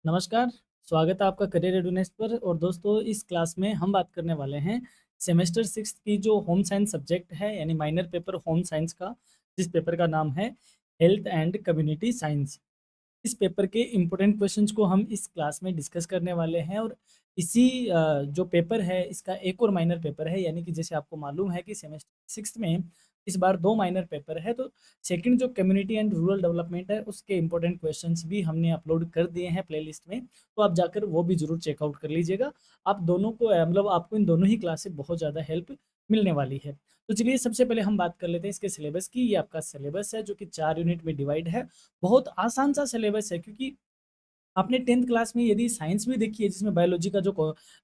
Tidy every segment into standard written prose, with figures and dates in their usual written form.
नमस्कार, स्वागत है आपका करियर रेडीनेस पर। और दोस्तों, इस क्लास में हम बात करने वाले हैं सेमेस्टर 6 की जो होम साइंस सब्जेक्ट है, यानी माइनर पेपर होम साइंस का, जिस पेपर का नाम है हेल्थ एंड कम्युनिटी साइंस। इस पेपर के इम्पोर्टेंट क्वेश्चंस को हम इस क्लास में डिस्कस करने वाले हैं। और इसी जो पेपर है इसका एक और माइनर पेपर है, यानी कि जैसे आपको मालूम है कि सेमेस्टर 6 में इस बार 2 माइनर पेपर है, तो सेकंड जो कम्युनिटी एंड रूरल डेवलपमेंट है उसके इम्पोर्टेंट क्वेश्चंस भी हमने अपलोड कर दिए हैं प्लेलिस्ट में, तो आप जाकर वो भी ज़रूर चेकआउट कर लीजिएगा। आप दोनों को मतलब आपको इन दोनों ही क्लास से बहुत ज़्यादा हेल्प मिलने वाली है। तो चलिए सबसे पहले हम बात कर लेते हैं इसके सिलेबस की। ये आपका सिलेबस है जो कि 4 यूनिट में डिवाइड है। बहुत आसान सा सिलेबस है, क्योंकि आपने 10th क्लास में यदि साइंस भी देखी है, जिसमें बायोलॉजी का जो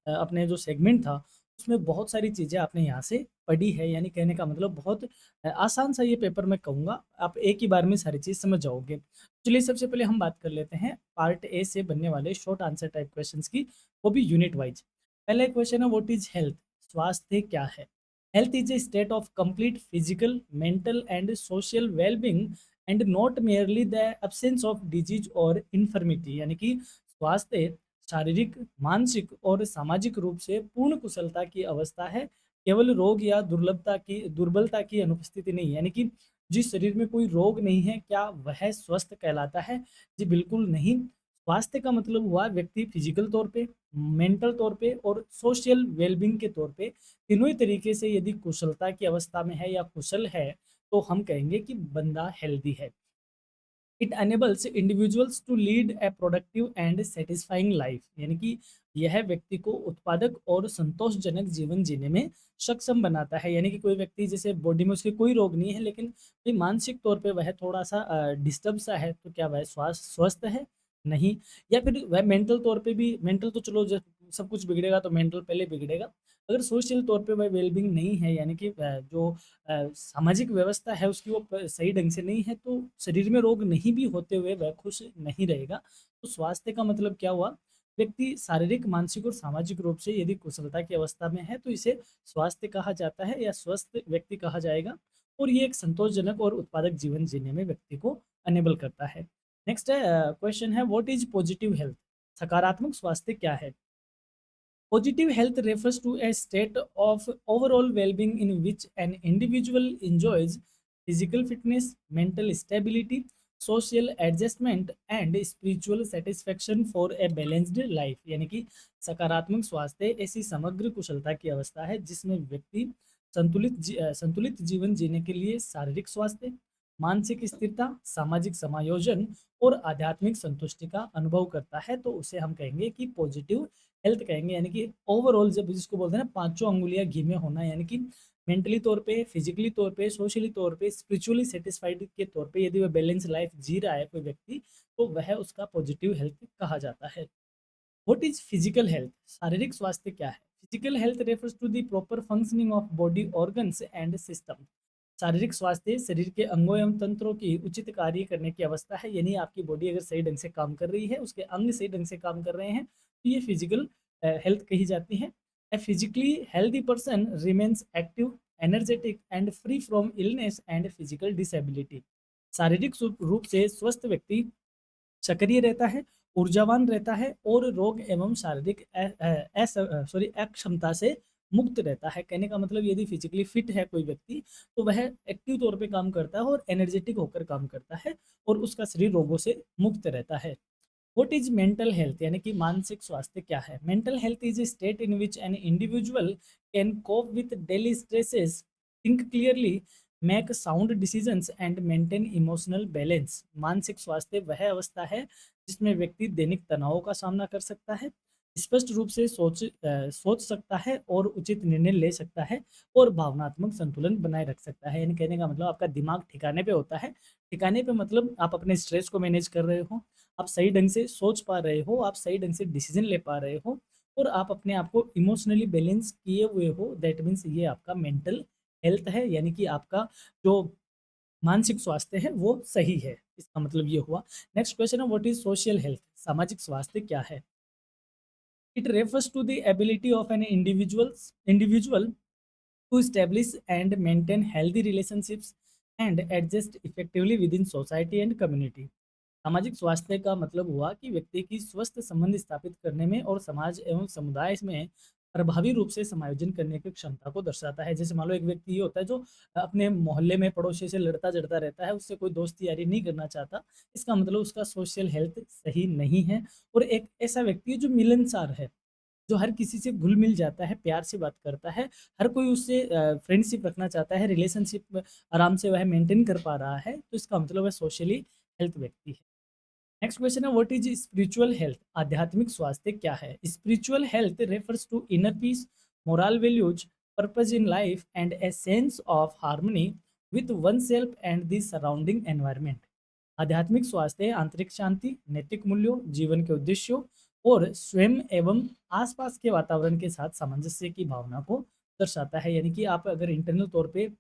अपने जो सेगमेंट था, उसमें बहुत सारी चीज़ें आपने यहाँ से पढ़ी है। यानी कहने का मतलब बहुत आसान सा ये पेपर मैं कहूँगा, आप एक ही बार में सारी चीज़ समझ जाओगे। चलिए सबसे पहले हम बात कर लेते हैं पार्ट ए से बनने वाले शॉर्ट आंसर टाइप क्वेश्चंस की, वो भी यूनिट वाइज। पहला क्वेश्चन है, व्हाट इज हेल्थ? स्वास्थ्य क्या है? Health is a state of complete physical, mental and social wellbeing and not merely the absence of disease और इन्फर्मिटी। यानी कि स्वास्थ्य शारीरिक, मानसिक और सामाजिक रूप से पूर्ण कुशलता की अवस्था है, केवल रोग या दुर्बलता की अनुपस्थिति नहीं। यानी कि जिस शरीर में कोई रोग नहीं है, क्या वह स्वस्थ कहलाता है? जी बिल्कुल नहीं। स्वास्थ्य का मतलब हुआ व्यक्ति फिजिकल तौर पे, मेंटल तौर पे और सोशल वेलबींग के तौर पे तीनों ही तरीके से यदि कुशलता की अवस्था में है या कुशल है, तो हम कहेंगे कि बंदा हेल्दी है। It enables individuals to lead a productive and satisfying life. यानी कि यह व्यक्ति को उत्पादक और संतोषजनक जीवन जीने में सक्षम बनाता है। यानी कि कोई व्यक्ति जैसे बॉडी में उसके कोई रोग नहीं है, लेकिन भाई मानसिक तौर पे वह थोड़ा सा डिस्टर्ब सा है, तो क्या वह स्वस्थ है? नहीं। या फिर वह मेंटल तौर पे भी, मेंटल तो चलो जब सब कुछ बिगड़ेगा तो मेंटल पहले बिगड़ेगा। अगर सोशल तौर पे वह वेलबींग नहीं है, यानी कि जो सामाजिक व्यवस्था है उसकी वो सही ढंग से नहीं है, तो शरीर में रोग नहीं भी होते हुए वह खुश नहीं रहेगा। तो स्वास्थ्य का मतलब क्या हुआ? व्यक्ति शारीरिक, मानसिक और सामाजिक रूप से यदि कुशलता की अवस्था में है, तो इसे स्वास्थ्य कहा जाता है या स्वस्थ व्यक्ति कहा जाएगा। और ये एक संतोषजनक और उत्पादक जीवन जीने में व्यक्ति को अनेबल करता है। नेक्स्ट है क्वेश्चन है, व्हाट इज पॉजिटिव हेल्थ? सकारात्मक स्वास्थ्य क्या है? Positive health refers to a state of overall well-being in which an individual enjoys physical fitness, mental stability, social adjustment and spiritual satisfaction for a balanced life। यानी कि सकारात्मक स्वास्थ्य ऐसी समग्र कुशलता की अवस्था है जिसमें व्यक्ति संतुलित जीवन जीने के लिए शारीरिक स्वास्थ्य, मानसिक स्थिरता, सामाजिक समायोजन और आध्यात्मिक संतुष्टि का अनुभव करता है, तो उसे हम कहेंगे कि पॉजिटिव हेल्थ कहेंगे। यानी कि ओवरऑल जब जिसको बोलते हैं ना, पांचों अंगुलियां घी में होना, यानी कि मेंटली तौर पे, फिजिकली तौर पे, सोशली तौर पे, स्पिरिचुअली सेटिस्फाइड के तौर पे यदि वह बैलेंस लाइफ जी रहा है कोई व्यक्ति, तो वह उसका पॉजिटिव हेल्थ कहा जाता है। What is physical health? शारीरिक स्वास्थ्य क्या है? Physical health refers to the proper functioning of body organs and system. शारीरिक स्वास्थ्य शरीर के अंगों एवं तंत्रों की उचित कार्य करने की अवस्था है। यानी आपकी बॉडी अगर सही ढंग से काम कर रही है, उसके अंग सही ढंग से काम कर रहे हैं, तो ये फिजिकल हेल्थ कही जाती है। A physically healthy person remains active, energetic and free from illness and physical disability. शारीरिक रूप से स्वस्थ व्यक्ति सक्रिय रहता है, ऊर्जावान रहता है और रोग एवं शारीरिक अक्षमता से मुक्त रहता है। कहने का मतलब यदि फिजिकली फिट है कोई व्यक्ति, तो वह एक्टिव तौर पे काम करता है और एनर्जेटिक होकर काम करता है, और उसका शरीर रोगों से मुक्त रहता है। What is mental health? यानी कि मानसिक स्वास्थ्य क्या है? Mental health is a state in which an individual can cope with daily stresses, think clearly, make sound decisions and maintain emotional balance. मानसिक स्वास्थ्य वह अवस्था है जिसमें व्यक्ति दैनिक तनावों का सामना कर सकता है, स्पष्ट रूप से सोच सकता है और उचित निर्णय ले सकता है, और भावनात्मक संतुलन बनाए रख सकता है। यानी कहने का मतलब आपका दिमाग ठिकाने पे होता है। ठिकाने पे मतलब आप अपने स्ट्रेस को मैनेज कर रहे हो, आप सही ढंग से सोच पा रहे हो, आप सही ढंग से डिसीजन ले पा रहे हो, और आप अपने आप को इमोशनली बैलेंस किए हुए हो। दैट मीन्स ये आपका मेंटल हेल्थ है, यानी कि आपका जो मानसिक स्वास्थ्य है वो सही है, इसका मतलब ये हुआ। नेक्स्ट क्वेश्चन है, व्हाट इज सोशल हेल्थ? सामाजिक स्वास्थ्य क्या है? It refers to the ability of an individual to establish and maintain healthy relationships and adjust effectively within society and community. सामाजिक स्वास्थ्य का मतलब हुआ कि व्यक्ति की स्वस्थ संबंध स्थापित करने में और समाज एवं समुदाय में प्रभावी रूप से समायोजन करने की क्षमता को दर्शाता है। जैसे मान लो एक व्यक्ति ये होता है जो अपने मोहल्ले में पड़ोसी से लड़ता-झड़ता रहता है, उससे कोई दोस्ती यारी नहीं करना चाहता। इसका मतलब उसका सोशल हेल्थ सही नहीं है। और एक ऐसा व्यक्ति है जो मिलनसार है, जो हर किसी से घुल-मिल जाता है, प्यार से बात करता है, हर कोई उससे फ्रेंडशिप रखना चाहता है, रिलेशनशिप आराम से वह मेंटेन कर पा रहा है, तो इसका मतलब वह सोशली हेल्थ व्यक्ति है। नेक्स्ट क्वेश्चन है, व्हाट इज स्पिरिचुअल हेल्थ? आध्यात्मिक स्वास्थ्य क्या है? Spiritual health refers to inner peace, moral values, purpose in life and a sense of harmony with oneself and the surrounding environment. आध्यात्मिक स्वास्थ्य आंतरिक शांति, नैतिक मूल्यों, जीवन के उद्देश्यों और स्वयं एवं आसपास के वातावरण के साथ सामंजस्य की भावना को दर्शाता है। यानी कि आप अगर इंटरनल तौर पे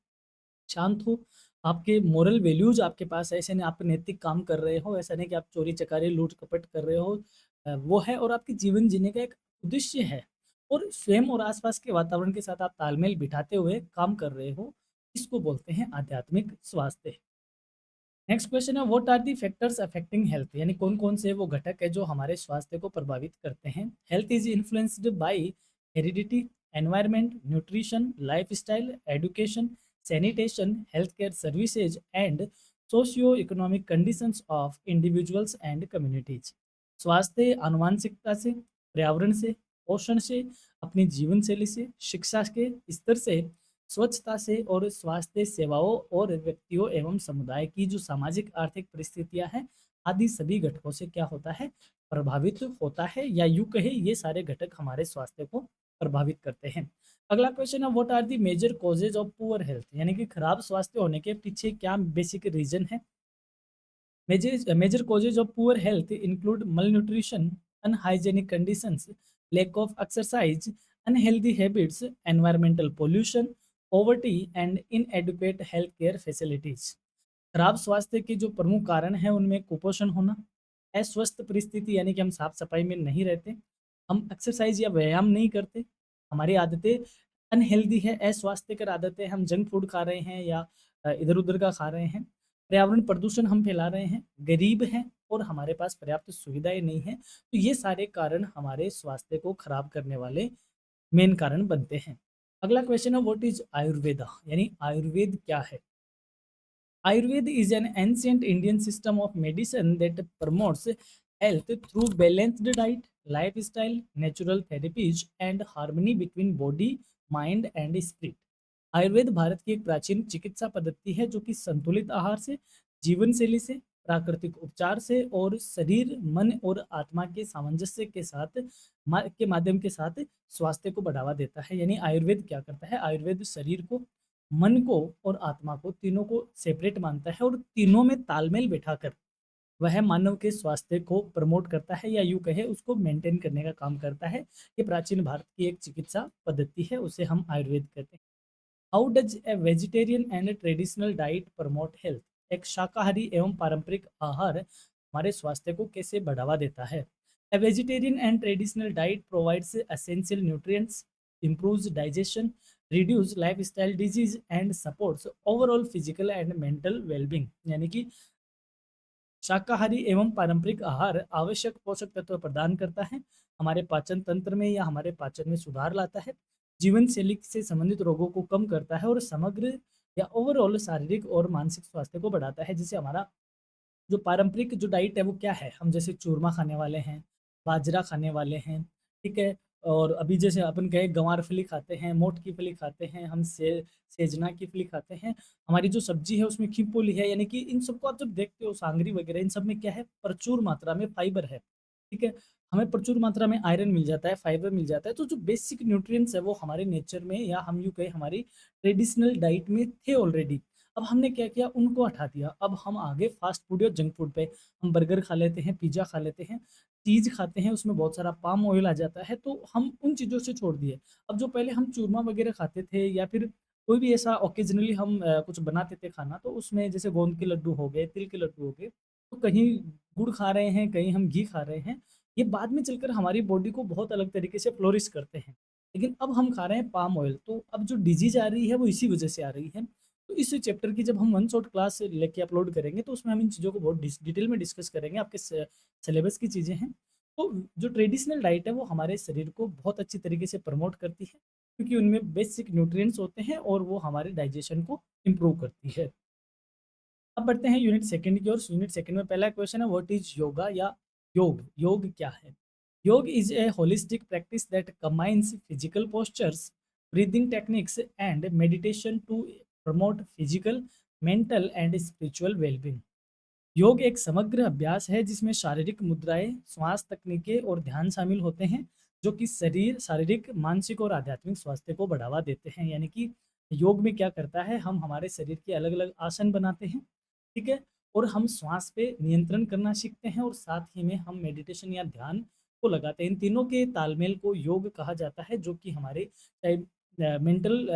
शांत हो, आपके मोरल वैल्यूज़ आपके पास है, ऐसे नहीं आप नैतिक काम कर रहे हो, ऐसा नहीं कि आप चोरी-चकारी, लूट-कपट कर रहे हो। वो है और आपके जीवन जीने का एक उद्देश्य है और स्वयं और आस-पास के वातावरण के साथ आप तालमेल बिठाते हुए काम कर रहे हो, इसको बोलते हैं आध्यात्मिक स्वास्थ्य। नेक्स्ट क्वेश्चन है, what are the factors affecting health? यानी कौन-कौन से वो घटक है जो हमारे स्वास्थ्य को प्रभावित करते हैं? Health is influenced by heredity, environment, nutrition, lifestyle, education, sanitation, health care services and socio economic conditions of individuals and communities. स्वास्थ्य आनुवांशिकता से, पर्यावरण से, पोषण से, अपनी जीवन शैली से, शिक्षा के स्तर से, स्वच्छता से और स्वास्थ्य सेवाओं और व्यक्तियों एवं समुदाय की जो सामाजिक आर्थिक परिस्थितियां हैं, आदि सभी घटकों से क्या होता है, प्रभावित होता है, या यूं कहे ये सारे घटक हमारे स्वास्थ्य को प्रभावित करते हैं। अगला क्वेश्चन है, what are the major causes of poor health? यानी कि खराब स्वास्थ्य होने के पीछे क्या बेसिक रीजन है? Major causes of poor health include malnutrition, unhygienic conditions, lack of exercise, unhealthy habits, environmental pollution, poverty, and inadequate healthcare facilities. खराब स्वास्थ्य के जो प्रमुख कारण हैं उनमें कुपोषण होना, अस्वस्थ परिस्थिति यानी कि हम साफ सफाई में नहीं रहते, हम एक्सरसाइज या व्यायाम नहीं करते, हमारी आदतें अनहेल्दी है, अस्वास्थ्यकर आदतें, हम जंक फूड खा रहे हैं या इधर उधर का खा रहे हैं, पर्यावरण प्रदूषण हम फैला रहे हैं, गरीब हैं और हमारे पास पर्याप्त सुविधाएं नहीं हैं। तो ये सारे कारण हमारे स्वास्थ्य को खराब करने वाले मेन कारण बनते हैं। अगला क्वेश्चन है, व्हाट इज आयुर्वेदा? यानी आयुर्वेद क्या है? Ayurveda is an ancient Indian system of medicine that promotes health through balanced diet, lifestyle, natural therapies, and harmony between body, mind, and spirit. Ayurveda Bharat की एक प्राचीन चिकित्सा पद्धति है जो कि संतुलित आहार से, जीवन शैली से, प्राकृतिक उपचार से और शरीर, मन और आत्मा के सामंजस्य के साथ के माध्यम के साथ स्वास्थ्य को बढ़ावा देता है। यानी आयुर्वेद क्या करता है? आयुर्वेद शरीर को, मन को और आत्मा को, तीनों को सेपरेट मानता है और तीनों में तालमेल बिठाकर वह मानव के स्वास्थ्य को प्रमोट करता है, या यूँ कहें उसको मेंटेन करने का काम करता है। ये प्राचीन भारत की एक चिकित्सा पद्धति है, उसे हम आयुर्वेद कहते हैं। How does a vegetarian and traditional diet promote health? एक शाकाहारी एवं पारंपरिक आहार हमारे स्वास्थ्य को कैसे बढ़ावा देता है? A vegetarian and traditional diet provides essential nutrients, improves digestion, reduce lifestyle disease and supports overall physical and mental well-being। यानी कि शाकाहारी एवं पारंपरिक आहार आवश्यक पोषक तत्व प्रदान करता है, हमारे पाचन तंत्र में या हमारे पाचन में सुधार लाता है, जीवन शैली से संबंधित रोगों को कम करता है और समग्र या ओवरऑल शारीरिक और मानसिक स्वास्थ्य को बढ़ाता है। जैसे हमारा जो पारंपरिक जो डाइट है वो क्या है? हम जैसे चूरमा खाने वाले हैं, बाजरा खाने वाले हैं, ठीक है? और अभी जैसे अपन कहें गँवार फली खाते हैं, मोठ की फली खाते हैं, हम सेजना की फली खाते हैं। हमारी जो सब्ज़ी है उसमें खिंपोली है, यानी कि इन सबको आप जब देखते हो सांगरी वगैरह, इन सब में क्या है? प्रचुर मात्रा में फाइबर है, ठीक है? हमें प्रचुर मात्रा में आयरन मिल जाता है, फाइबर मिल जाता है। तो जो बेसिक न्यूट्रिएंट्स है वो हमारे नेचर में, या हम यूँ कहें हमारी ट्रेडिशनल डाइट में थे ऑलरेडी। अब हमने क्या किया? उनको हटा दिया। अब हम आ गए फास्ट फूड या जंक फूड पे। हम बर्गर खा लेते हैं, पिज़्ज़ा खा लेते हैं, चीज़ खाते हैं, उसमें बहुत सारा पाम ऑयल आ जाता है, तो हम उन चीज़ों से छोड़ दिए। अब जो पहले हम चूरमा वगैरह खाते थे या फिर कोई भी ऐसा ऑकेजनली हम कुछ बनाते थे खाना, तो उसमें जैसे गोंद के लड्डू हो गए, तिल के लड्डू हो गए, तो कहीं गुड़ खा रहे हैं, कहीं हम घी खा रहे हैं। ये बाद में चलकर हमारी बॉडी को बहुत अलग तरीके से फ्लोरिश करते हैं। लेकिन अब हम खा रहे हैं पाम ऑयल, तो अब जो डिज़ीज़ आ रही है वो इसी वजह से आ रही है। तो इस चैप्टर की जब हम वन शॉट क्लास लेके अपलोड करेंगे तो उसमें हम इन चीज़ों को बहुत डिटेल में डिस्कस करेंगे, आपके सिलेबस की चीज़ें हैं। तो जो ट्रेडिशनल डाइट है वो हमारे शरीर को बहुत अच्छी तरीके से प्रमोट करती है, क्योंकि उनमें बेसिक न्यूट्रिएंट्स होते हैं और वो हमारे डाइजेशन को इम्प्रूव करती है। अब बढ़ते हैं यूनिट सेकंड की ओर। यूनिट सेकंड में पहला क्वेश्चन है, व्हाट इज योगा या योग? योग क्या है? Yoga is a holistic practice that combines physical postures, breathing techniques and meditation to promote physical, mental and spiritual wellbeing. योग एक समग्र अभ्यास है जिसमें शारीरिक मुद्राएं, श्वास तकनीकें और ध्यान शामिल होते हैं, जो कि शारीरिक, मानसिक और आध्यात्मिक स्वास्थ्य को बढ़ावा देते हैं। यानी कि योग में क्या करता है, हम हमारे शरीर के अलग अलग आसन बनाते हैं, ठीक है, और हम श्वास पे नियंत्रण करना सीखते हैं और साथ ही में हम मेडिटेशन या ध्यान को लगाते हैं। इन तीनों के तालमेल को योग कहा जाता है, जो कि हमारे चाहे मेंटल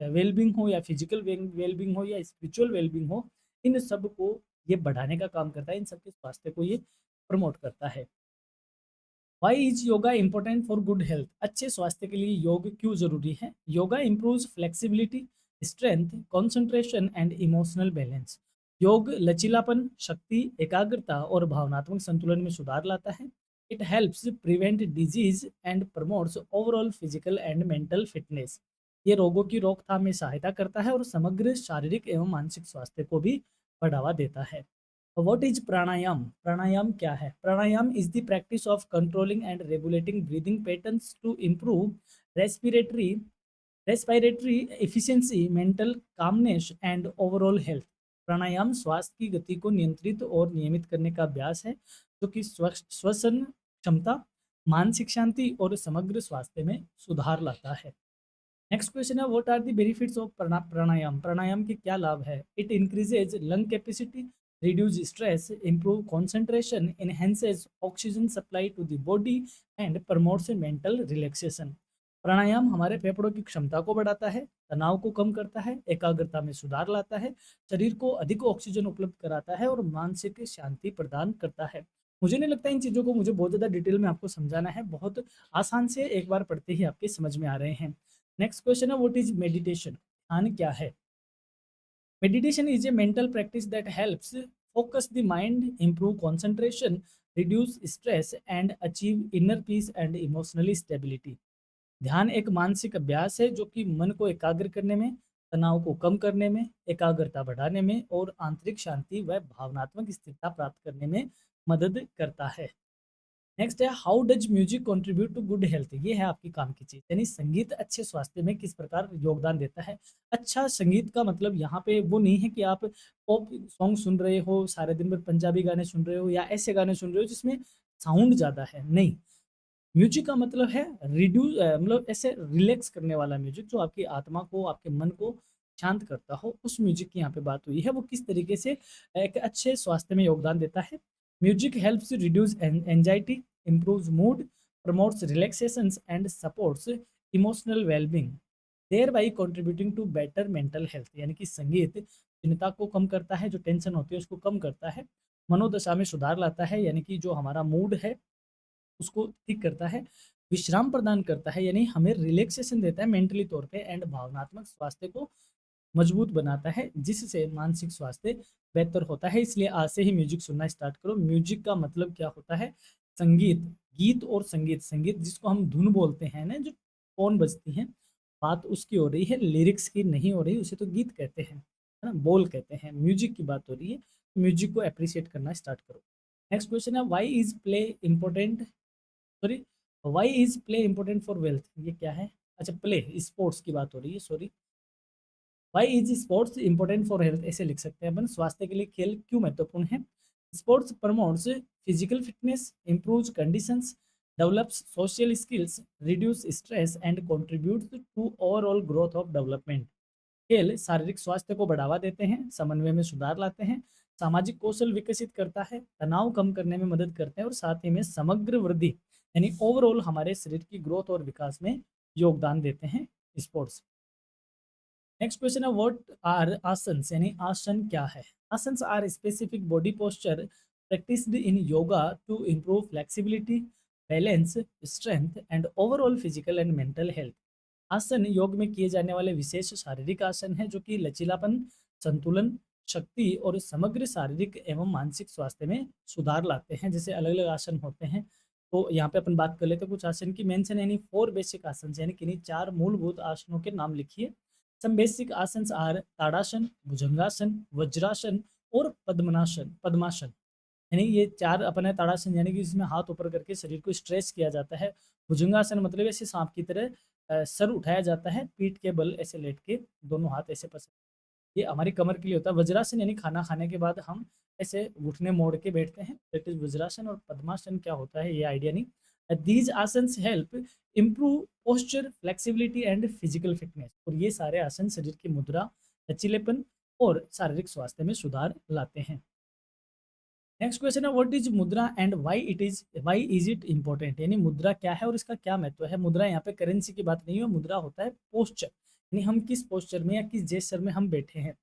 वेलबींग हो या फिजिकल वेलबींग हो या स्पिरिचुअल वेलबींग हो, इन सब को ये बढ़ाने का काम करता है, इन सबके स्वास्थ्य को ये प्रमोट करता है। Why is yoga important for good health? अच्छे स्वास्थ्य के लिए योग क्यों जरूरी है? Yoga improves flexibility, strength, concentration and emotional balance. योग लचीलापन, शक्ति, एकाग्रता और भावनात्मक संतुलन में सुधार लाता है। It helps prevent disease and promotes overall physical and mental fitness. ये रोगों की रोकथाम में सहायता करता है और समग्र शारीरिक एवं मानसिक स्वास्थ्य को भी बढ़ावा देता है। व्हाट इज प्राणायाम? प्राणायाम क्या है? Pranayama is the practice of controlling and regulating breathing patterns to improve respiratory respiratory efficiency, mental calmness and overall health. Pranayama श्वास की गति को नियंत्रित और नियमित करने का अभ्यास है, जो कि श्वसन क्षमता, मानसिक शांति और समग्र स्वास्थ्य में सुधार लाता है। नेक्स्ट क्वेश्चन है, what are the benefits of pranayama? Pranayama के क्या लाभ है? It increases lung capacity, reduce stress, improve concentration, enhances oxygen supply to the body and promotes mental relaxation. Pranayama हमारे फेफड़ों की क्षमता को बढ़ाता है, तनाव को कम करता है, एकाग्रता में सुधार लाता है, शरीर को अधिक ऑक्सीजन उपलब्ध कराता है और मानसिक शांति प्रदान करता है। मुझे नहीं लगता इन चीज़ों को मुझे बहुत ज़्यादा डिटेल में आपको समझाना है, बहुत आसान से एक बार पढ़ते ही आपके समझ में आ रहे हैं। नेक्स्ट क्वेश्चन है, व्हाट इज मेडिटेशन? ध्यान क्या है? Meditation is a mental practice that helps focus the mind, improve concentration, reduce stress and achieve inner peace and emotionally stability. ध्यान एक मानसिक अभ्यास है जो कि मन को एकाग्र करने में, तनाव को कम करने में, एकाग्रता बढ़ाने में और आंतरिक शांति व भावनात्मक स्थिरता प्राप्त करने में मदद करता है। नेक्स्ट है, how does music contribute to good health? ये है आपकी काम की चीज, यानी संगीत अच्छे स्वास्थ्य में किस प्रकार योगदान देता है। अच्छा संगीत का मतलब यहाँ पे वो नहीं है कि आप पॉप सॉन्ग सुन रहे हो, सारे दिन भर पंजाबी गाने सुन रहे हो या ऐसे गाने सुन रहे हो जिसमें साउंड ज्यादा है, नहीं। म्यूजिक का मतलब है रिड्यूस, मतलब ऐसे रिलैक्स करने वाला म्यूजिक, जो आपकी आत्मा को, आपके मन को शांत करता हो, उस म्यूजिक की यहाँ पे बात हुई है। वो किस तरीके से एक अच्छे स्वास्थ्य में योगदान देता है। Music helps reduce anxiety, improves mood, promotes relaxations and supports emotional well-being, thereby contributing to better mental health। यानी कि संगीत चिंता को कम करता है, जो टेंशन होती है उसको कम करता है, मनोदशा में सुधार लाता है, यानी कि जो हमारा मूड है उसको ठीक करता है, विश्राम प्रदान करता है, यानी हमें रिलैक्सेशन देता है मेंटली तौर पे, एंड भावनात्मक स्वास्थ्य को मजबूत बनाता है, जिससे मानसिक स्वास्थ्य बेहतर होता है। इसलिए आज से ही म्यूजिक सुनना स्टार्ट करो। म्यूजिक का मतलब क्या होता है? संगीत, गीत और संगीत। संगीत जिसको हम धुन बोलते हैं ना, जो टोन बजती है, बात उसकी हो रही है, लिरिक्स की नहीं हो रही, उसे तो गीत कहते हैं, है ना, बोल कहते हैं। म्यूजिक की बात हो रही है, म्यूजिक को अप्रिशिएट करना स्टार्ट करो। नेक्स्ट क्वेश्चन है, why is play important, sorry, why is play important for wealth? ये क्या है? अच्छा, प्ले स्पोर्ट्स की बात हो रही है, sorry. Why is sports important for health? ऐसे लिख सकते हैं अपन, स्वास्थ्य के लिए खेल क्यों महत्वपूर्ण है। Sports promotes physical fitness, improves conditions, develops social skills, reduce stress and contributes to overall growth of development. खेल शारीरिक स्वास्थ्य को बढ़ावा देते हैं, समन्वय में सुधार लाते हैं, सामाजिक कौशल विकसित करता है, तनाव कम करने में मदद करते हैं और साथ ही में समग्र वृद्धि, यानी ओवरऑल हमारे शरीर की ग्रोथ और विकास में योगदान देते हैं स्पोर्ट्स। नेक्स्ट क्वेश्चन है, व्हाट आर आसन्स? यानी आसन क्या है? Asanas are specific body posture practised in yoga to improve flexibility, balance, strength and overall physical and mental health. आसन योग में किए जाने वाले विशेष शारीरिक आसन हैं जो कि लचीलापन, संतुलन, शक्ति और समग्र शारीरिक एवं मानसिक स्वास्थ्य में सुधार लाते हैं। जैसे अलग-अलग आसन होते हैं, तो यहाँ पे अपन बात कर लेते हैं कुछ आसन की। मेंशन एनी 4 बेसिक आसन्स, यानी किन्हीं 4 मूलभूत आसनों के नाम लिखिए। सम बेसिक आसन्स आर ताड़ासन, भुजंगासन, वज्रासन और पद्मनासन पद्मासन। यानी ये 4 अपन है। ताड़ासन यानी कि इसमें हाथ ऊपर करके शरीर को स्ट्रेच किया जाता है। भुजंगासन मतलब ऐसे सांप की तरह सर उठाया जाता है, पीठ के बल ऐसे लेट के दोनों हाथ ऐसे पसर, ये हमारी कमर के लिए होता है। वज्रासन यानी खाना खाने के बाद हम ऐसे घुटने मोड़ के बैठते हैं, दैट इज वज्रासन। और पद्मासन क्या होता है ये आइडिया नहीं। These asanas help improve posture, flexibility and physical fitness. और ये सारे आसन शरीर की मुद्रा, लचीलेपन और शारीरिक स्वास्थ्य में सुधार लाते हैं। नेक्स्ट क्वेश्चन है, व्हाट इज मुद्रा and why is it important. यानी मुद्रा क्या है और इसका क्या महत्व है। मुद्रा यहाँ पे करेंसी की बात नहीं है, मुद्रा होता है पोस्चर, यानी हम किस पोस्चर में या किस जेस्चर में हम बैठे हैं।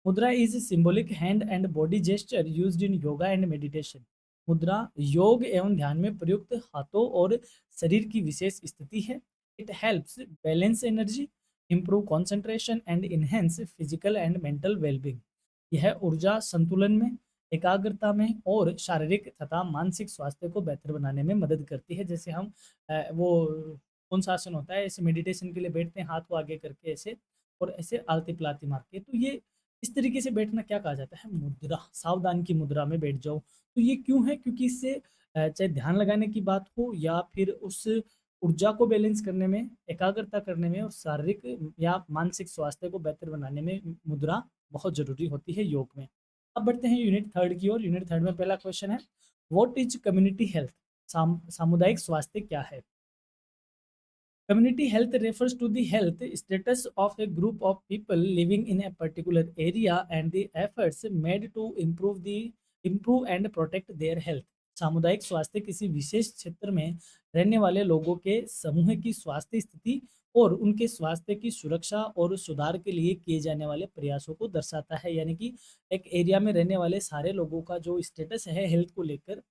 मुद्रा is symbolic hand and body gesture used in yoga and meditation. मुद्रा योग एवं ध्यान में प्रयुक्त हाथों और शरीर की विशेष स्थिति है। It helps balance energy, improve concentration and enhance physical and mental well-being। यह ऊर्जा संतुलन में, एकाग्रता में और शारीरिक तथा मानसिक स्वास्थ्य को बेहतर बनाने में मदद करती है। जैसे हम वो कौन सा आसन होता है, ऐसे मेडिटेशन के लिए बैठते हैं हाथ को आगे करके ऐसे, और ऐसे आलती पलाती मार के, तो ये इस तरीके से बैठना क्या कहा जाता है, मुद्रा। सावधान की मुद्रा में बैठ जाओ। तो ये क्यों है, क्योंकि इससे चाहे ध्यान लगाने की बात हो या फिर उस ऊर्जा को बैलेंस करने में, एकाग्रता करने में और शारीरिक या मानसिक स्वास्थ्य को बेहतर बनाने में मुद्रा बहुत ज़रूरी होती है योग में। अब बढ़ते हैं यूनिट 3 की ओर। यूनिट 3 में पहला क्वेश्चन है, व्हाट इज कम्युनिटी हेल्थ। सामुदायिक स्वास्थ्य क्या है। Community health refers to the health status of a group of people living in a particular area and the efforts made to improve and protect their health। सामुदायिक स्वास्थ्य किसी विशेष क्षेत्र में रहने वाले लोगों के समूह की स्वास्थ्य स्थिति और उनके स्वास्थ्य की सुरक्षा और सुधार के लिए किए जाने वाले प्रयासों को दर्शाता है। यानी कि एक एरिया में रहने वाले सारे लोगों का जो स्टेटस है हेल्थ को लेकर,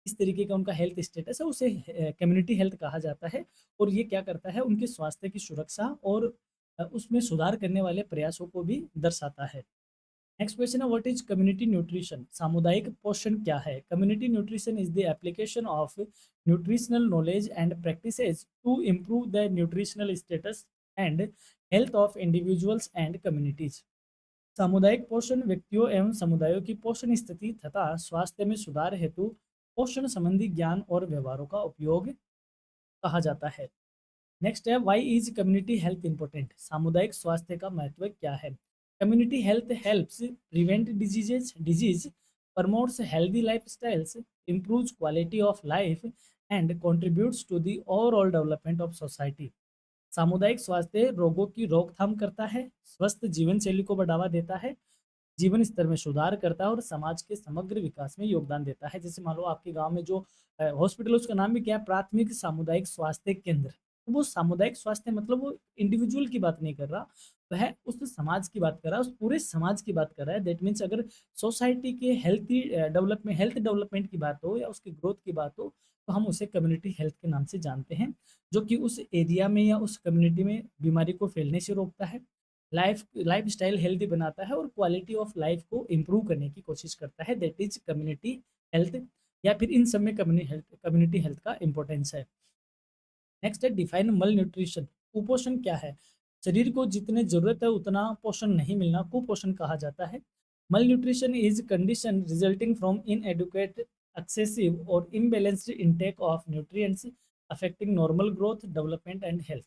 इस तरीके का उनका हेल्थ स्टेटस है, उसे कम्युनिटी हेल्थ कहा जाता है। और ये क्या करता है, उनके स्वास्थ्य की सुरक्षा और उसमें सुधार करने वाले प्रयासों को भी दर्शाता है। नेक्स्ट क्वेश्चन है, व्हाट इज कम्युनिटी न्यूट्रिशन। सामुदायिक पोषण क्या है। Community nutrition is the application of nutritional knowledge and practices to improve the nutritional status and health of individuals and communities. सामुदायिक पोषण व्यक्तियों एवं समुदायों की पोषण स्थिति तथा स्वास्थ्य में सुधार हेतु पोषण संबंधी ज्ञान और व्यवहारों का उपयोग कहा जाता है। नेक्स्ट है, why is community health important. सामुदायिक स्वास्थ्य का महत्व क्या है। Community health helps prevent disease, promotes healthy lifestyles, improves quality of life and contributes to the overall development of society. सामुदायिक स्वास्थ्य रोगों की रोकथाम करता है, स्वस्थ जीवन शैली को बढ़ावा देता है, जीवन स्तर में सुधार करता है और समाज के समग्र विकास में योगदान देता है। जैसे मान लो आपके गांव में जो हॉस्पिटल, उसका नाम भी क्या है, प्राथमिक सामुदायिक स्वास्थ्य केंद्र। तो वो सामुदायिक स्वास्थ्य मतलब वो इंडिविजुअल की बात नहीं कर रहा, वह उस समाज की बात कर रहा है, उस पूरे समाज की बात कर रहा है। दैट मीन्स अगर सोसाइटी के हेल्थ डेवलपमेंट की बात हो या उसकी ग्रोथ की बात हो, तो हम उसे कम्युनिटी हेल्थ के नाम से जानते हैं, जो कि उस एरिया में या उस कम्युनिटी में बीमारी को फैलने से रोकता है, लाइफस्टाइल हेल्दी बनाता है और क्वालिटी ऑफ लाइफ को इम्प्रूव करने की कोशिश करता है। दैट इज कम्युनिटी हेल्थ, या फिर इन सब में कम्युनिटी हेल्थ का इंपॉर्टेंस है। नेक्स्ट है, डिफाइन मल न्यूट्रिशन। कुपोषण क्या है। शरीर को जितने जरूरत है उतना पोषण नहीं मिलना कुपोषण कहा जाता है। Malnutrition is condition resulting from inadequate, excessive और imbalanced intake of nutrients affecting normal growth, development and health.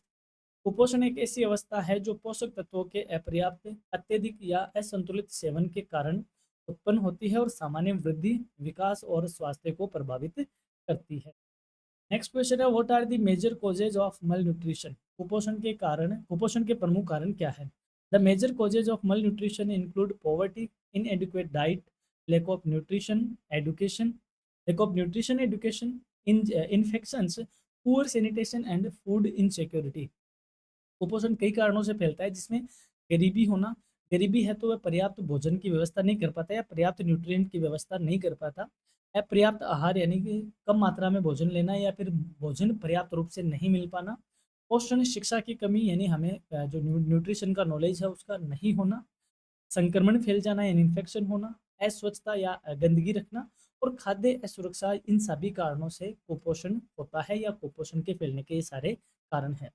कुपोषण एक ऐसी अवस्था है जो पोषक तत्वों के अपर्याप्त, अत्यधिक या असंतुलित सेवन के कारण उत्पन्न होती है और सामान्य वृद्धि, विकास और स्वास्थ्य को प्रभावित करती है। नेक्स्ट क्वेश्चन है, what are the major causes of malnutrition. कुपोषण के प्रमुख कारण क्या है। The major causes of malnutrition include poverty, inadequate diet, lack of nutrition education lack of nutrition education, infections, poor sanitation and food insecurity। कुपोषण कई कारणों से फैलता है, जिसमें गरीबी होना, गरीबी है तो वह पर्याप्त भोजन की व्यवस्था नहीं कर पाता या पर्याप्त न्यूट्रिएंट की व्यवस्था नहीं कर पाता, अपर्याप्त आहार यानी कि कम मात्रा में भोजन लेना या फिर भोजन पर्याप्त रूप से नहीं मिल पाना, पोषण शिक्षा की कमी यानी हमें जो न्यूट्रिशन का नॉलेज है उसका नहीं होना, संक्रमण फैल जाना यानी इन्फेक्शन होना, अस्वच्छता या गंदगी रखना और खाद्य असुरक्षा, इन सभी कारणों से कुपोषण होता है या कुपोषण के फैलने के ये सारे कारण हैं।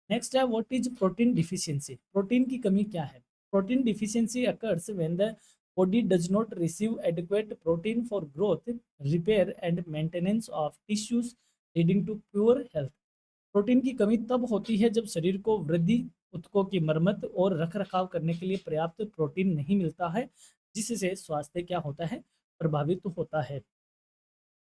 नेक्स्ट है what is protein deficiency. Protein की कमी क्या है? Protein deficiency occurs when the body does not receive adequate protein for growth, repair and maintenance of tissues, leading to poor health. Protein की कमी तब होती है जब शरीर को वृद्धि, ऊतकों की मरम्मत और रखरखाव करने के लिए पर्याप्त प्रोटीन नहीं मिलता है, जिससे स्वास्थ्य क्या होता है? प्रभावित होता है।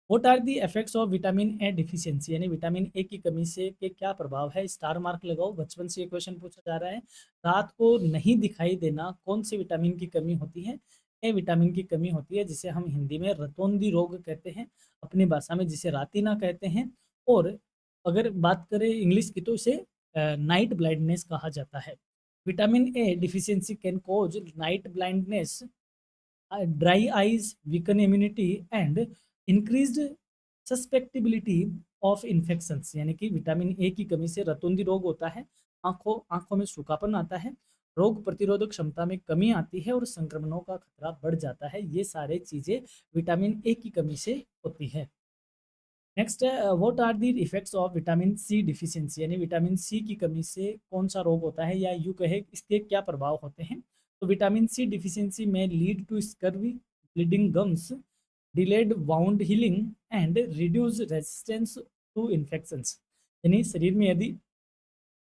What are the effects of vitamin A deficiency, यानी विटामिन ए की कमी से के क्या प्रभाव है? स्टार मार्क लगाओ, बचपन से ये क्वेश्चन पूछा जा रहा है। रात को नहीं दिखाई देना कौन से विटामिन की कमी होती है? ए विटामिन की कमी होती है, जिसे हम हिंदी में रतौंधी रोग कहते हैं, अपनी भाषा में जिसे रातीना कहते हैं, और अगर बात करें इंग्लिश की तो इसे नाइट ब्लाइंडनेस कहा जाता है। Vitamin A deficiency can cause night blindness, dry eyes, weaken immunity and increased susceptibility of infections, यानी कि विटामिन ए की कमी से रतौंधी रोग होता है, आंखों आंखों में सूखापन आता है, रोग प्रतिरोधक क्षमता में कमी आती है और संक्रमणों का खतरा बढ़ जाता है। ये सारे चीजें विटामिन ए की कमी से होती है। नेक्स्ट है what are the effects of vitamin C deficiency, यानी विटामिन सी की कमी से कौन सा रोग होता है या यूं कहे इसके क्या प्रभाव होते हैं? तो विटामिन सी डिफिशियंसी में lead to scurvy, bleeding gums, delayed wound healing and reduce resistance to infections. यानी शरीर में यदि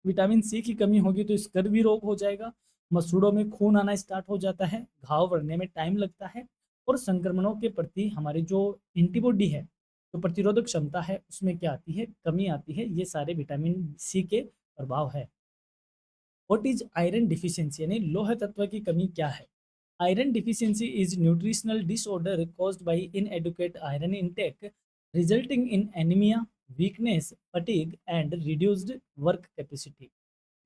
विटामिन सी की कमी होगी तो स्कर्वी रोग हो जाएगा, मसूड़ों में खून आना स्टार्ट हो जाता है, घाव भरने में टाइम लगता है और संक्रमणों के प्रति हमारी जो एंटीबॉडी है, जो प्रतिरोधक क्षमता है, उसमें क्या आती है? कमी आती है। ये सारे विटामिन सी के प्रभाव है। व्हाट इज आयरन डिफिशियंसी, यानी लोह तत्व की कमी क्या है? Iron deficiency is nutritional disorder caused by inadequate iron intake, resulting in anaemia, weakness, fatigue and reduced work capacity.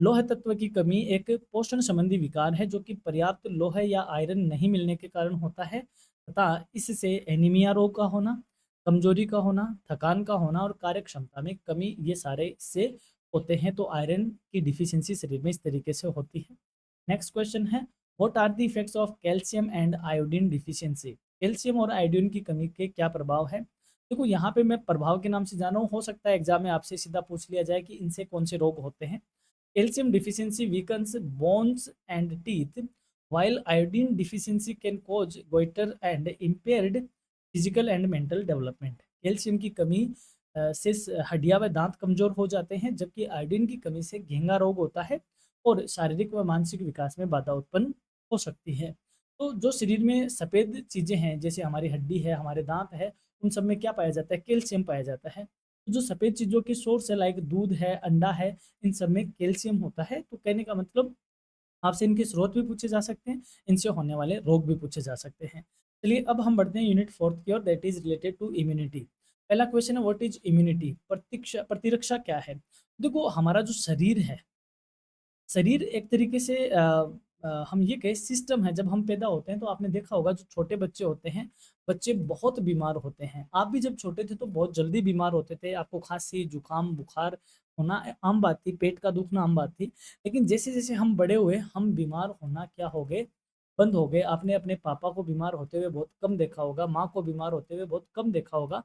लोह तत्व की कमी एक पोषण संबंधी विकार है जो कि पर्याप्त लोह या आयरन नहीं मिलने के कारण होता है, तथा इससे एनीमिया रोग का होना, कमजोरी का होना, थकान का होना और कार्य क्षमता में कमी, ये सारे इससे होते हैं। तो आयरन की डिफिशियंसी शरीर में इस तरीके से होती है। नेक्स्ट क्वेश्चन है what are the effects of calcium and iodine deficiency. Calcium और आयोडीन की कमी के क्या प्रभाव है? देखो यहाँ पे मैं प्रभाव के नाम से जाना हूँ, हो सकता है एग्जाम में आपसे सीधा पूछ लिया जाए कि इनसे कौन से रोग होते हैं। Calcium deficiency weakens bones and teeth, while iodine deficiency can cause goiter and impaired physical and mental development. Calcium की कमी से हड्डियां व दांत कमजोर हो जाते हैं, जबकि आयोडीन की कमी से घेंगा रोग होता है और शारीरिक व मानसिक विकास में बाधा उत्पन्न हो सकती है। तो जो शरीर में सफ़ेद चीज़ें हैं, जैसे हमारी हड्डी है, हमारे दांत है, उन सब में क्या पाया जाता है? कैल्शियम पाया जाता है। तो जो सफ़ेद चीज़ों की सोर्स है, लाइक दूध है, अंडा है, इन सब में कैल्शियम होता है। तो कहने का मतलब आपसे इनके स्रोत भी पूछे जा सकते हैं, इनसे होने वाले रोग भी पूछे जा सकते हैं। चलिए अब हम बढ़ते हैं यूनिट 4 की ओर, that is related to immunity. पहला क्वेश्चन है व्हाट इज़ इम्यूनिटी? प्रतिरक्षा क्या है? देखो हमारा जो शरीर है, शरीर एक तरीके से हम ये कहें सिस्टम है। जब हम पैदा होते हैं तो आपने देखा होगा जो छोटे बच्चे होते हैं, बच्चे बहुत बीमार होते हैं। आप भी जब छोटे थे तो बहुत जल्दी बीमार होते थे, आपको खांसी, जुकाम, बुखार होना आम बात थी, पेट का दुखना आम बात थी। लेकिन जैसे-जैसे हम बड़े हुए, हम बीमार होना क्या हो गए? बंद हो गए। आपने अपने पापा को बीमार होते हुए बहुत कम देखा होगा, माँ को बीमार होते हुए बहुत कम देखा होगा।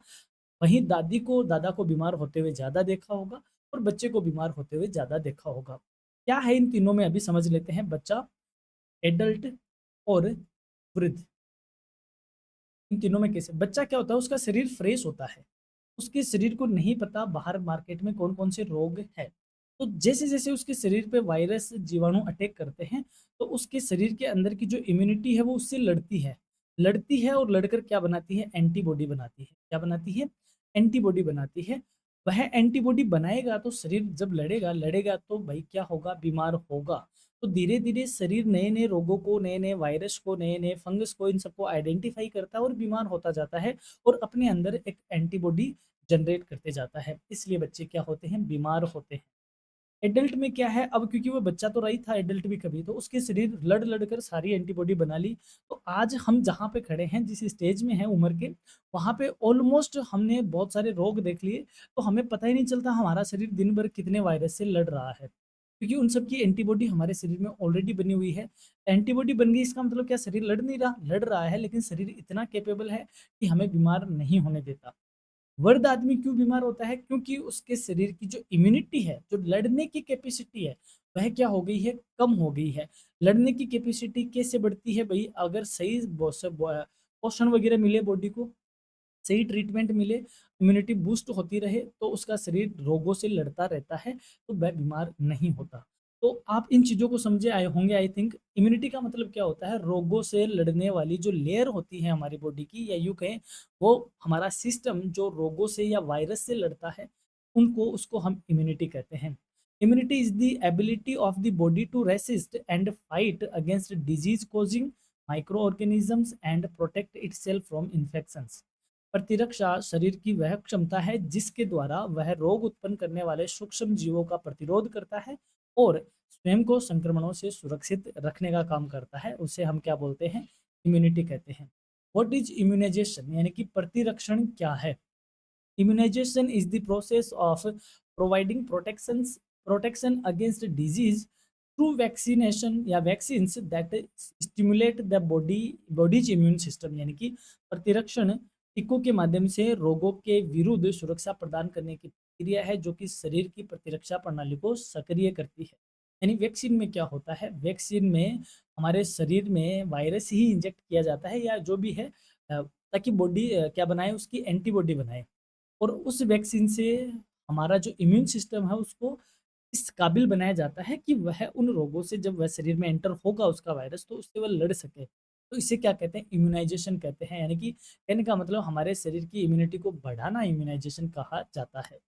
वहीं दादी को, दादा को बीमार होते हुए ज़्यादा देखा होगा और बच्चे को बीमार होते हुए ज़्यादा देखा होगा। क्या है इन तीनों में? अभी समझ लेते हैं। बच्चा, एडल्ट और वृद्ध, इन तीनों में कैसे? बच्चा क्या होता है, उसका शरीर फ्रेश होता है, उसके शरीर को नहीं पता बाहर मार्केट में कौन-कौन से रोग हैं। तो जैसे-जैसे उसके शरीर पे वायरस, जीवाणु अटैक करते हैं, तो उसके शरीर के अंदर की जो इम्यूनिटी है वो उससे लड़ती है। लड़ती है और लड़कर क्या बनाती है? एंटीबॉडी बनाती है। क्या बनाती है? एंटीबॉडी बनाती है। वह एंटीबॉडी बनाएगा तो शरीर जब लड़ेगा, लड़ेगा तो भाई क्या होगा? बीमार होगा। तो धीरे-धीरे शरीर नए-नए रोगों को, नए-नए वायरस को, नए-नए फंगस को, इन सबको आइडेंटिफ़ाई करता है और बीमार होता जाता है और अपने अंदर एक एंटीबॉडी जनरेट करते जाता है। इसलिए बच्चे क्या होते हैं? बीमार होते हैं। एडल्ट में क्या है, अब क्योंकि वो बच्चा तो रही था एडल्ट भी कभी, तो उसके शरीर लड़ कर सारी एंटीबॉडी बना ली। तो आज हम जहाँ पे खड़े हैं, जिस स्टेज में हैं उम्र के, वहाँ पे ऑलमोस्ट हमने बहुत सारे रोग देख लिए, तो हमें पता ही नहीं चलता हमारा शरीर दिन भर कितने वायरस से लड़ रहा है, क्योंकि उन सब की एंटीबॉडी हमारे शरीर में ऑलरेडी बनी हुई है। एंटीबॉडी बन गई, इसका मतलब क्या, शरीर लड़ नहीं रहा, लड़ रहा है, लेकिन शरीर इतना कैपेबल है कि हमें बीमार नहीं होने देता। वृद्ध आदमी क्यों बीमार होता है? क्योंकि उसके शरीर की जो इम्यूनिटी है, जो लड़ने की कैपेसिटी है, वह क्या हो गई है, कम हो गई है। लड़ने की कैपेसिटी कैसे बढ़ती है भाई? अगर सही पोषण वगैरह मिले बॉडी को, सही ट्रीटमेंट मिले, इम्यूनिटी बूस्ट होती रहे, तो उसका शरीर रोगों से लड़ता रहता है, तो वह बीमार नहीं होता। तो आप इन चीज़ों को समझे आए होंगे आई थिंक। इम्यूनिटी का मतलब क्या होता है? रोगों से लड़ने वाली जो लेयर होती है हमारी बॉडी की, या यूँ कहें वो हमारा सिस्टम जो रोगों से या वायरस से लड़ता है, उसको हम इम्यूनिटी कहते हैं। Immunity is the ability of the body to resist and fight against disease causing microorganisms and protect itself from infections. प्रतिरक्षा शरीर की वह क्षमता है जिसके द्वारा वह रोग उत्पन्न करने वाले सूक्ष्म जीवों का प्रतिरोध करता है और स्वयं को संक्रमणों से सुरक्षित रखने का काम करता है। उसे हम क्या बोलते हैं? इम्यूनिटी कहते हैं। व्हाट इज इम्यूनाइजेशन, यानी कि प्रतिरक्षण क्या है? Immunization is the process of providing protection against disease through vaccination या vaccines that stimulate the body's immune system। यानी कि प्रतिरक्षण टीकों के माध्यम से रोगों के विरुद्ध सुरक्षा प्रदान करने की प्रक्रिया है, जो कि शरीर की प्रतिरक्षा प्रणाली को सक्रिय करती है। यानी वैक्सीन में क्या होता है? वैक्सीन में हमारे शरीर में वायरस ही इंजेक्ट किया जाता है, या जो भी है, ताकि बॉडी क्या बनाए, उसकी एंटीबॉडी बनाए, और उस वैक्सीन से हमारा जो इम्यून सिस्टम है उसको इस काबिल बनाया जाता है कि वह उन रोगों से, जब वह शरीर में एंटर होगा उसका वायरस, तो उससे वह लड़ सके। तो इसे क्या कहते हैं? इम्यूनाइजेशन कहते हैं। यानी कि कहने का मतलब हमारे शरीर की इम्यूनिटी को बढ़ाना इम्यूनाइजेशन कहा जाता है।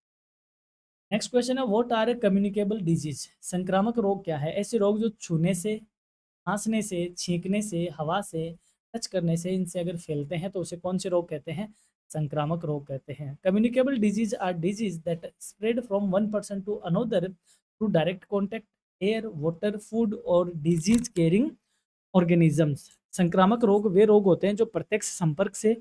नेक्स्ट क्वेश्चन है, व्हाट आर कम्युनिकेबल डिजीज? संक्रामक रोग क्या है? ऐसे रोग जो छूने से, खाँसने से, छींकने से, हवा से, टच करने से, इनसे अगर फैलते हैं, तो उसे कौन से रोग कहते हैं? संक्रामक रोग कहते हैं। Communicable disease are disease that spread from one person to another through direct contact, air, water, food और डिजीज कैरिंग ऑर्गेनिजम्स। संक्रामक रोग वे रोग होते हैं जो प्रत्यक्ष संपर्क से,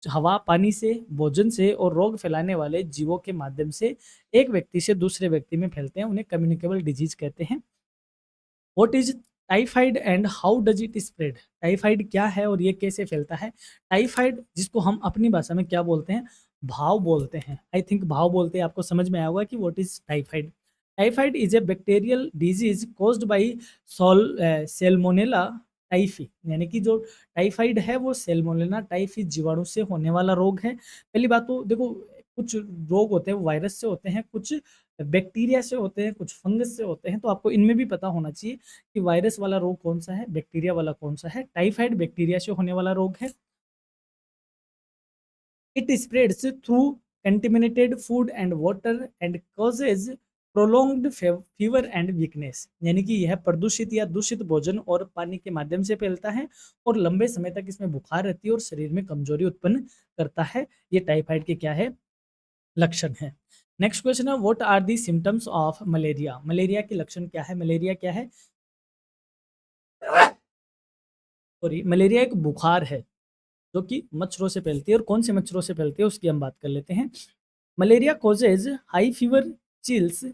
हवा, पानी से, भोजन से और रोग फैलाने वाले जीवों के माध्यम से एक व्यक्ति से दूसरे व्यक्ति में फैलते हैं। उन्हें कम्युनिकेबल डिजीज कहते हैं। What is typhoid and how does it spread? Typhoid क्या है और ये कैसे फैलता है? टाइफाइड, जिसको हम अपनी भाषा में क्या बोलते हैं? भाव बोलते हैं। आई थिंक भाव बोलते हैं, आपको समझ में आया होगा कि what is typhoid. Typhoid is a bacterial disease caused by Salmonella typhi. यानी कि जो टाइफाइड है वो सैल्मोनेला टाइफी जीवाणु से होने वाला रोग है। पहली बात तो देखो, कुछ रोग होते हैं वो वायरस से होते हैं, कुछ बैक्टीरिया से होते हैं, कुछ फंगस से होते हैं। तो आपको इनमें भी पता होना चाहिए कि वायरस वाला रोग कौन सा है, बैक्टीरिया वाला कौन सा है। टाइफाइड बैक्टीरिया से होने वाला रोग है। It spreads through contaminated food and water and causes prolonged fever and weakness. यानी कि यह प्रदूषित या दूषित भोजन और पानी के माध्यम से फैलता है और लंबे समय तक इसमें बुखार रहती है और शरीर में कमजोरी उत्पन्न करता है। ये टाइफाइड के क्या है? लक्षण है। नेक्स्ट क्वेश्चन है, what are the symptoms of malaria? Malaria के लक्षण क्या है? मलेरिया क्या है? सॉरी, मलेरिया एक बुखार है जो कि मच्छरों से फैलती है, और कौन से मच्छरों से फैलती है उसकी हम बात कर लेते हैं। Malaria causes high fever, chills,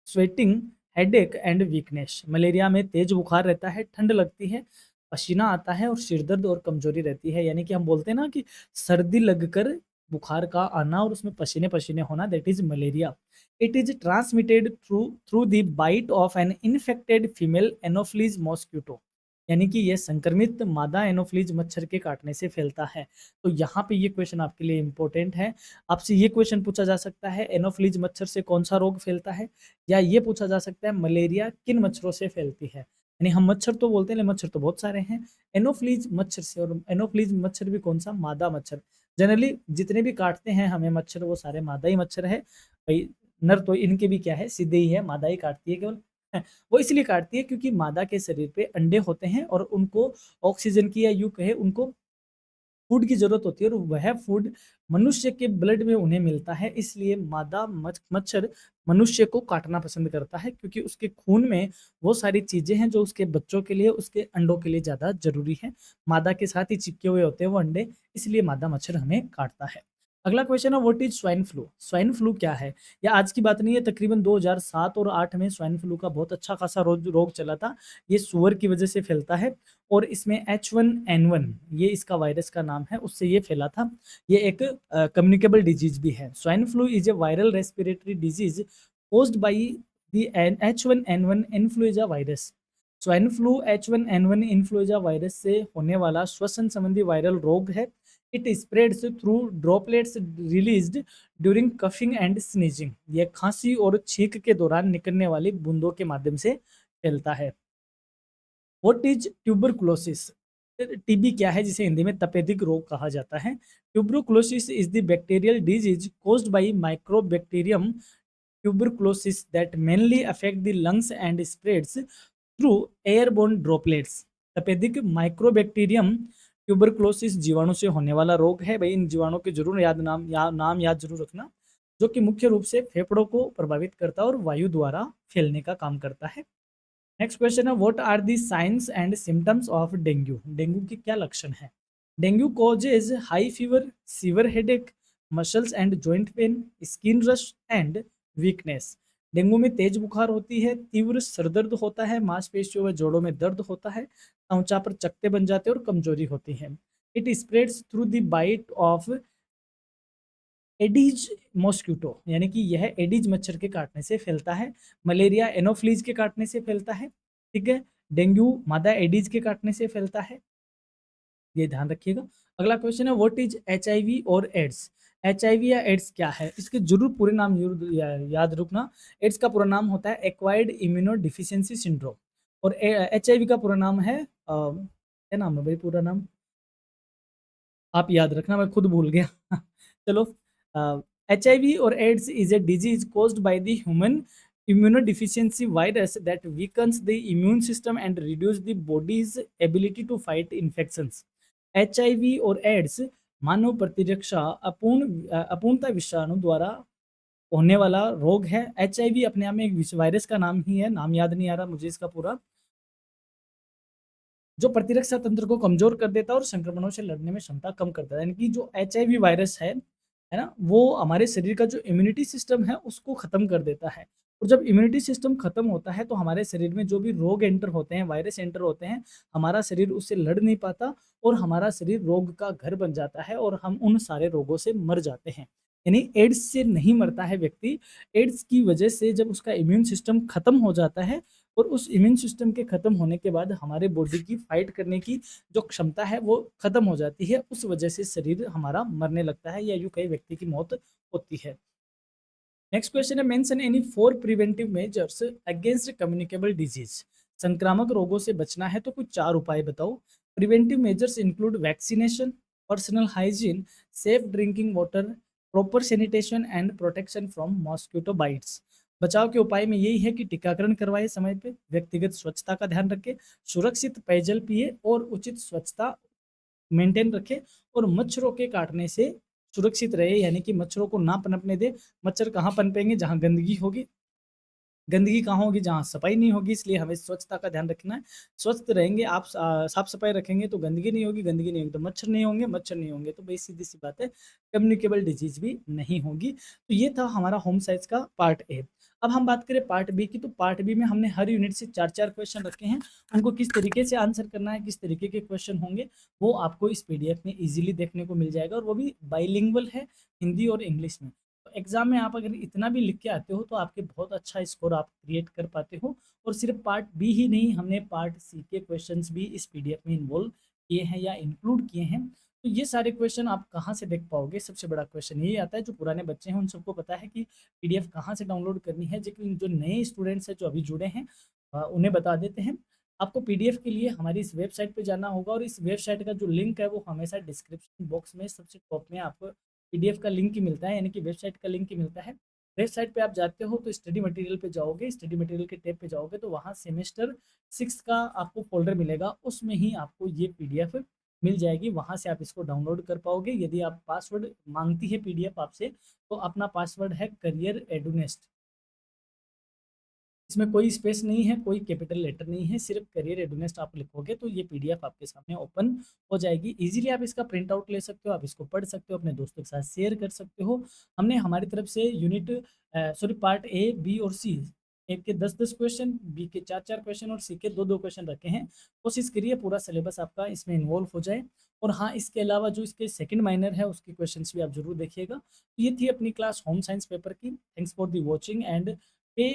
sweating, headache and weakness. Malaria में तेज बुखार रहता है, ठंड लगती है, पसीना आता है और सिरदर्द और कमजोरी रहती है। यानी कि हम बोलते हैं ना कि सर्दी लगकर बुखार का आना और उसमें पसीने पसीने होना, that is malaria. It is transmitted through through the bite of an infected female Anopheles mosquito. यानी कि यह संक्रमित मादा एनोफ्लीज मच्छर के काटने से फैलता है। तो यहाँ पे ये क्वेश्चन आपके लिए इंपॉर्टेंट है। आपसे ये क्वेश्चन पूछा जा सकता है, एनोफ्लीज मच्छर से कौन सा रोग फैलता है, या ये पूछा जा सकता है मलेरिया किन मच्छरों से फैलती है। यानी हम मच्छर तो बोलते हैं, लेकिन मच्छर तो बहुत सारे हैं। एनोफ्लीज मच्छर से, और एनोफ्लीज मच्छर भी कौन सा? मादा मच्छर। जनरली जितने भी काटते हैं हमें मच्छर, वो सारे मादा ही मच्छर है भाई। नर तो इनके भी क्या है, सीधे ही है, मादा ही काटती है केवल। वो इसलिए काटती है क्योंकि मादा के शरीर पे अंडे होते हैं और उनको ऑक्सीजन की, या यूं कहे उनको फूड की ज़रूरत होती है और वह फूड मनुष्य के ब्लड में उन्हें मिलता है, इसलिए मादा मच्छर मनुष्य को काटना पसंद करता है क्योंकि उसके खून में वो सारी चीज़ें हैं जो उसके बच्चों के लिए, उसके अंडों के लिए ज़्यादा ज़रूरी है। मादा के साथ ही चिपके हुए होते हैं वो अंडे, इसलिए मादा मच्छर हमें काटता है। अगला क्वेश्चन है what is swine flu? Swine flu क्या है? ये आज की बात नहीं है, तकरीबन 2007 और 8 में स्वाइन फ्लू का बहुत अच्छा खासा रोग चला था। ये सूअर की वजह से फैलता है और इसमें H1N1 ये इसका वायरस का नाम है, उससे ये फैला था। ये एक कम्युनिकेबल डिजीज़ भी है। Swine flu is a viral respiratory disease caused by the H1N1 influenza virus. Swine flu H1N1 influenza virus से होने वाला श्वसन संबंधी वायरल रोग है। It spreads through droplets released during coughing and sneezing. ये खांसी और छींक के दौरान निकलने वाली बूंदों के माध्यम से फैलता है। What is tuberculosis? टीबी क्या है, जिसे हिंदी में तपेदिक रोग कहा जाता है? Tuberculosis is the bacterial disease caused by mycobacterium tuberculosis that mainly affect the lungs and spreads through airborne droplets। तपेदिक माइक्रोबैक्टीरियम ट्यूबरकुलोसिस जीवाणु से होने वाला रोग है। भाई इन जीवाणु के जरूर नाम याद जरूर रखना, जो कि मुख्य रूप से फेफड़ों को प्रभावित करता है और वायु द्वारा फैलने का काम करता है। नेक्स्ट क्वेश्चन है what are the signs and symptoms of dengue? Dengue के क्या लक्षण हैं? Dengue causes high fever, severe headache, muscles and joint pain, skin rash and weakness. Dengue में तेज बुखार होती है, तीव्र सरदर्द होता है, मांसपेशियों व जोड़ों में दर्द होता है, त्वचा पर चकत्ते बन जाते हैं और कमजोरी होती है। It spreads through the bite of Aedes mosquito, यानी कि यह एडीज मच्छर के काटने से फैलता है। मलेरिया एनोफ्लीज के काटने से फैलता है। ठीक है, डेंगू मादा एडीज के काटने से फैलता है, ये ध्यान रखिएगा। अगला क्वेश्चन है व्हाट इज एचआईवी और एड्स? एचआईवी या एड्स क्या है, इसके जरूर पूरे नाम जरूर याद रखना। एड्स का पूरा नाम होता है एक्वायर्ड इम्यूनो डिफिशियंसी सिंड्रोम और एचआईवी का पूरा नाम है क्या नाम है भाई पूरा नाम, आप याद रखना, मैं खुद भूल गया। चलो, HIV और AIDS is a disease caused by the human immunodeficiency virus that weakens the immune system and reduce the body's ability to fight infections। HIV और AIDS मानव प्रतिरक्षा अपूर्णता विषाणु द्वारा होने वाला रोग है। HIV अपने आप में एक वायरस का नाम ही है, नाम याद नहीं आ रहा मुझे इसका पूरा, जो प्रतिरक्षा तंत्र को कमजोर कर देता है और संक्रमणों से लड़ने में क्षमता कम कर देता है। यानी कि जो एचआईवी वायरस है ना, वो हमारे शरीर का जो इम्यूनिटी सिस्टम है उसको खत्म कर देता है। और जब इम्यूनिटी सिस्टम खत्म होता है तो हमारे शरीर में जो भी रोग एंटर होते हैं, वायरस एंटर होते हैं, हमारा शरीर उससे लड़ नहीं पाता और हमारा शरीर रोग का घर बन जाता है और हम उन सारे रोगों से मर जाते हैं। यानी एड्स से नहीं मरता है व्यक्ति, एड्स की वजह से जब उसका इम्यून सिस्टम खत्म हो जाता है और उस इम्यून सिस्टम के खत्म होने के बाद हमारे बॉडी की फाइट करने की जो क्षमता है वो खत्म हो जाती है, उस वजह से शरीर हमारा मरने लगता है या यूं कई व्यक्ति की मौत होती है। नेक्स्ट क्वेश्चन है mention any 4 preventive measures against communicable disease. संक्रामक रोगों से बचना है तो कुछ 4 उपाय बताओ। Preventive measures include vaccination, personal hygiene, safe drinking water, proper sanitation and protection from mosquito bytes. बचाव के उपाय में यही है कि टीकाकरण करवाए समय पे, व्यक्तिगत स्वच्छता का ध्यान रखें, सुरक्षित पेयजल पिए और उचित स्वच्छता मेंटेन रखें और मच्छरों के काटने से सुरक्षित रहे, यानी कि मच्छरों को ना पनपने दे। मच्छर कहाँ पनपेंगे, जहाँ गंदगी होगी। गंदगी कहाँ होगी, जहाँ सफाई नहीं होगी, इसलिए हमें स्वच्छता का ध्यान रखना है। स्वस्थ रहेंगे आप, साफ सफाई रखेंगे तो गंदगी नहीं होगी, गंदगी नहीं होगी तो मच्छर नहीं होंगे, मच्छर नहीं होंगे तो भाई सीधी सी बात है कम्युनिकेबल डिजीज भी नहीं होगी। तो ये था हमारा होम साइंस का पार्ट ए। अब हम बात करें पार्ट बी की, तो पार्ट बी में हमने हर यूनिट से 4-4 क्वेश्चन रखे हैं। उनको किस तरीके से आंसर करना है, किस तरीके के क्वेश्चन होंगे, वो आपको इस पीडीएफ में इजीली देखने को मिल जाएगा और वो भी बाइलिंगुअल है, हिंदी और इंग्लिश में। तो एग्जाम में आप अगर इतना भी लिख के आते हो तो आपके बहुत अच्छा स्कोर आप क्रिएट कर पाते हो। और सिर्फ पार्ट बी ही नहीं, हमने पार्ट सी के क्वेश्चंस भी इस पीडीएफ में इन्वॉल्व किए हैं या इंक्लूड किए हैं। तो ये सारे क्वेश्चन आप कहाँ से देख पाओगे, सबसे बड़ा क्वेश्चन यही आता है। जो पुराने बच्चे हैं उन सबको पता है कि पीडीएफ कहाँ से डाउनलोड करनी है, लेकिन जो नए स्टूडेंट्स हैं जो अभी जुड़े हैं उन्हें बता देते हैं। आपको पीडीएफ के लिए हमारी इस वेबसाइट पे जाना होगा और इस वेबसाइट का जो लिंक है वो हमेशा डिस्क्रिप्शन बॉक्स में सबसे टॉप में आपको पीडीएफ का लिंक ही मिलता है, यानी कि वेबसाइट का लिंक ही मिलता है। वेबसाइट पे आप जाते हो तो स्टडी मटेरियल पे जाओगे, स्टडी मटेरियल के टैब पे जाओगे तो वहाँ सेमेस्टर 6 का आपको फोल्डर मिलेगा, उसमें ही आपको ये पीडीएफ मिल जाएगी, वहाँ से आप इसको डाउनलोड कर पाओगे। यदि आप पासवर्ड माँगती है पीडीएफ आपसे, तो अपना पासवर्ड है करियर एडुनेस्ट। इसमें कोई स्पेस नहीं है, कोई कैपिटल लेटर नहीं है, सिर्फ करियर एडुनेस्ट आप लिखोगे तो ये पीडीएफ आपके सामने ओपन हो जाएगी। ईज़िली आप इसका प्रिंट आउट ले सकते हो, आप इसको पढ़ सकते हो, अपने दोस्तों के साथ शेयर कर सकते हो। हमने हमारी तरफ से यूनिट पार्ट ए, बी और सी, ए के 10-10 क्वेश्चन, बी के 4-4 क्वेश्चन और सी के 2-2 क्वेश्चन रखे हैं। कोशिश करिए पूरा सिलेबस आपका इसमें इन्वॉल्व हो जाए। और हाँ, इसके अलावा जो इसके सेकंड माइनर है उसके क्वेश्चंस भी आप ज़रूर देखिएगा। तो ये थी अपनी क्लास होम साइंस पेपर की। Thanks for the watching and pay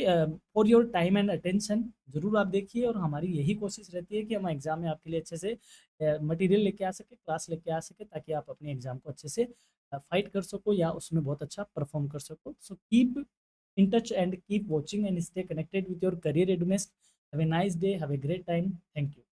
for your time and attention. ज़रूर आप देखिए, और हमारी यही कोशिश रहती है कि हम एग्ज़ाम में आपके लिए अच्छे से मटेरियल लेके आ सके, क्लास लेके आ सके, ताकि आप अपने एग्ज़ाम को अच्छे से फाइट कर सको या उसमें बहुत अच्छा परफॉर्म कर सको। So keep in touch and keep watching and stay connected with your career readiness. Have a nice day, have a great time. Thank you.